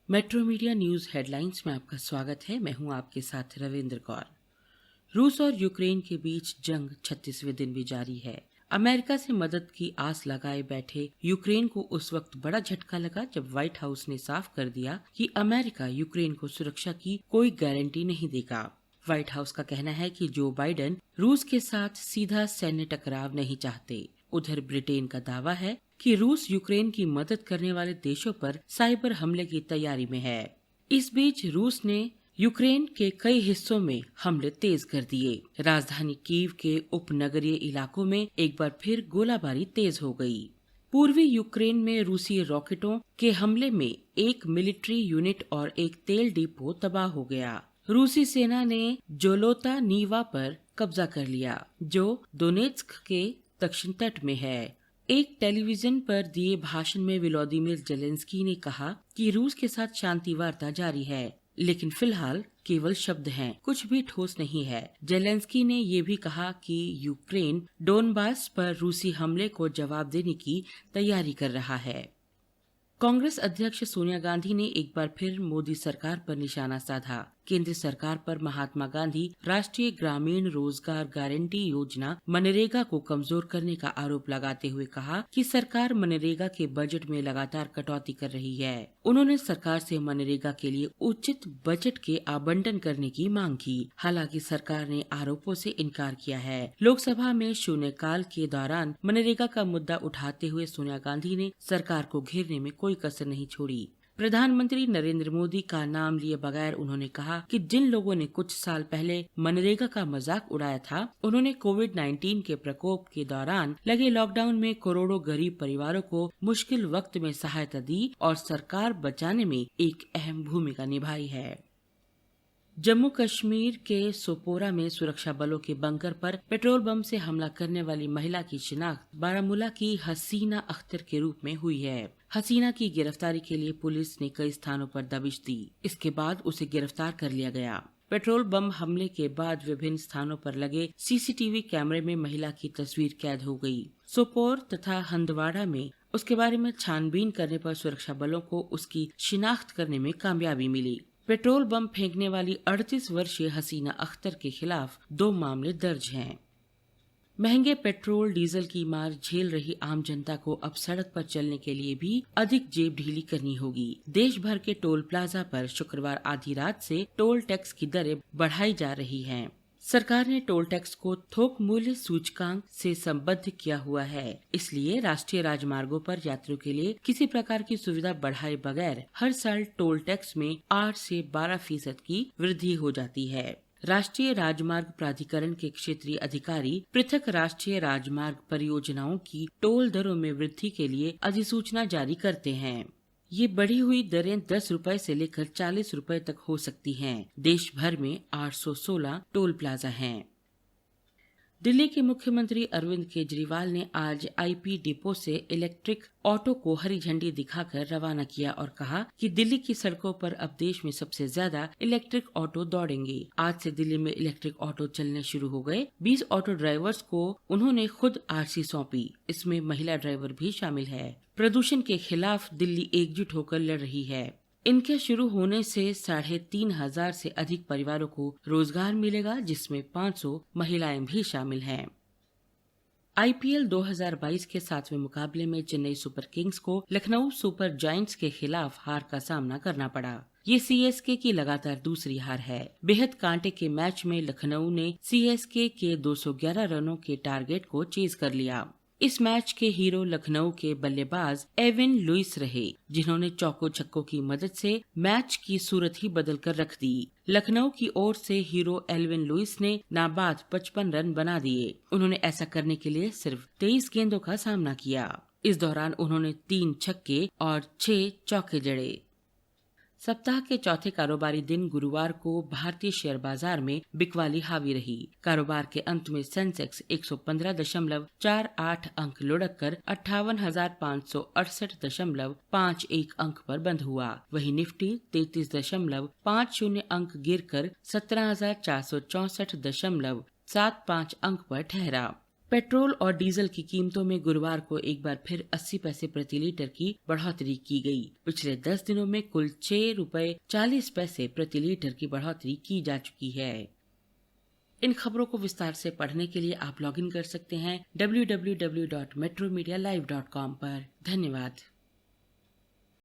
Metro media news headlines में आपका स्वागत है। मैं हूं आपके साथ रविंद्र कौर। रूस और यूक्रेन के बीच जंग 36वें दिन भी जारी है। अमेरिका से मदद की आस लगाए बैठे यूक्रेन को उस वक्त बड़ा झटका लगा जब व्हाइट हाउस ने साफ कर दिया कि अमेरिका यूक्रेन को सुरक्षा की कोई गारंटी नहीं देगा। व्हाइट हाउस का कहना है कि जो बाइडेन रूस के साथ सीधा सैन्य टकराव नहीं चाहते। उधर ब्रिटेन का दावा है कि रूस यूक्रेन की मदद करने वाले देशों पर साइबर हमले की तैयारी में है। इस बीच रूस ने यूक्रेन के कई हिस्सों में हमले तेज कर दिए। राजधानी कीव के उपनगरीय इलाकों में एक बार फिर गोलाबारी तेज हो गई। पूर्वी यूक्रेन में रूसी रॉकेटों के हमले में एक मिलिट्री यूनिट और एक तेल डिपो तबाह हो गया। रूसी सेना ने जोलोता नीवा पर कब्जा कर लिया, जो दोनेत्स्क के दक्षिण तट में है। एक टेलीविजन पर दिए भाषण में व्लादिमीर जेलेंस्की ने कहा कि रूस के साथ शांति वार्ता जारी है, लेकिन फिलहाल केवल शब्द हैं, कुछ भी ठोस नहीं है। जेलेंस्की ने ये भी कहा कि यूक्रेन डोनबास पर रूसी हमले को जवाब देने की तैयारी कर रहा है। कांग्रेस अध्यक्ष सोनिया गांधी ने एक बार फिर मोदी सरकार पर निशाना साधा। केंद्र सरकार पर महात्मा गांधी राष्ट्रीय ग्रामीण रोजगार गारंटी योजना मनरेगा को कमजोर करने का आरोप लगाते हुए कहा कि सरकार मनरेगा के बजट में लगातार कटौती कर रही है। उन्होंने सरकार से मनरेगा के लिए उचित बजट के आवंटन करने की मांग की। हालांकि सरकार ने आरोपों से इनकार किया है। लोकसभा में शून्यकाल के दौरान मनरेगा का मुद्दा उठाते हुए सोनिया गांधी ने सरकार को घेरने में कोई कसर नहीं छोड़ी। प्रधानमंत्री नरेंद्र मोदी का नाम लिए बगैर उन्होंने कहा कि जिन लोगों ने कुछ साल पहले मनरेगा का मजाक उड़ाया था, उन्होंने कोविड-19 के प्रकोप के दौरान लगे लॉकडाउन में करोड़ों गरीब परिवारों को मुश्किल वक्त में सहायता दी और सरकार बचाने में एक अहम भूमिका निभाई है। जम्मू कश्मीर के सोपोरा में सुरक्षा बलों के बंकर पर पेट्रोल बम से हमला करने वाली महिला की शिनाख्त बारामूला की हसीना अख्तर के रूप में हुई है। हसीना की गिरफ्तारी के लिए पुलिस ने कई स्थानों पर दबिश दी। इसके बाद उसे गिरफ्तार कर लिया गया। पेट्रोल बम हमले के बाद विभिन्न स्थानों पर लगे सीसीटीवी कैमरे में महिला की तस्वीर कैद हो गई। सोपोर तथा हंदवाड़ा में उसके बारे में छानबीन करने पर सुरक्षा बलों को उसकी शिनाख्त करने में कामयाबी मिली। पेट्रोल बम फेंकने वाली 38 वर्षीय हसीना अख्तर के खिलाफ 2 मामले दर्ज हैं। महंगे पेट्रोल डीजल की मार झेल रही आम जनता को अब सड़क पर चलने के लिए भी अधिक जेब ढीली करनी होगी। देश भर के टोल प्लाजा पर शुक्रवार आधी रात से टोल टैक्स की दरें बढ़ाई जा रही हैं। सरकार ने टोल टैक्स को थोक मूल्य सूचकांक से संबद्ध किया हुआ है। इसलिए राष्ट्रीय राजमार्गों पर यात्रियों के लिए किसी प्रकार की सुविधा बढ़ाए बगैर हर साल टोल टैक्स में 8 से 12% की वृद्धि हो जाती है। राष्ट्रीय राजमार्ग प्राधिकरण के क्षेत्रीय अधिकारी पृथक राष्ट्रीय राजमार्ग परियोजनाओं की टोल दरों में वृद्धि के लिए अधिसूचना जारी करते हैं। ये बढ़ी हुई दरें 10 रुपए से लेकर 40 रुपए तक हो सकती हैं। देश भर में 816 टोल प्लाजा हैं। दिल्ली के मुख्यमंत्री अरविंद केजरीवाल ने आज आईपी डिपो से इलेक्ट्रिक ऑटो को हरी झंडी दिखाकर रवाना किया और कहा कि दिल्ली की सड़कों पर अब देश में सबसे ज्यादा इलेक्ट्रिक ऑटो दौड़ेंगे। आज से दिल्ली में इलेक्ट्रिक ऑटो चलने शुरू हो गए। 20 ऑटो ड्राइवर्स को उन्होंने खुद आरसी सौंपी। इसमें महिला ड्राइवर भी शामिल है। प्रदूषण के खिलाफ दिल्ली एकजुट होकर लड़ रही है। इनके शुरू होने से 3,500 से अधिक परिवारों को रोजगार मिलेगा, जिसमें 500 महिलाएं भी शामिल हैं। आईपीएल 2022 के 7वें मुकाबले में चेन्नई सुपर किंग्स को लखनऊ सुपर जायंट्स के खिलाफ हार का सामना करना पड़ा। ये सीएसके की लगातार दूसरी हार है। बेहद कांटे के मैच में लखनऊ ने सीएसके के 211 रनों के टारगेट को चेज कर लिया। इस मैच के हीरो लखनऊ के बल्लेबाज एविन लुइस रहे, जिन्होंने चौको छक्कों की मदद से मैच की सूरत ही बदल कर रख दी। लखनऊ की ओर से हीरो एल्विन लुइस ने नाबाद 55 रन बना दिए। उन्होंने ऐसा करने के लिए सिर्फ 23 गेंदों का सामना किया। इस दौरान उन्होंने 3 छक्के और 6 चौके जड़े। सप्ताह के चौथे कारोबारी दिन गुरुवार को भारतीय शेयर बाजार में बिकवाली हावी रही। कारोबार के अंत में सेंसेक्स 115.48 अंक लुढ़क कर 58,568.51 अंक पर बंद हुआ। वहीं निफ्टी 33.50 अंक गिरकर 17,464.75 अंक पर ठहरा। पेट्रोल और डीजल की कीमतों में गुरुवार को एक बार फिर 80 पैसे प्रति लीटर की बढ़ोतरी की गई। पिछले 10 दिनों में कुल 6 रुपए 40 पैसे प्रति लीटर की बढ़ोतरी की जा चुकी है। इन खबरों को विस्तार से पढ़ने के लिए आप लॉगिन कर सकते हैं www.metromedialive.com पर। धन्यवाद।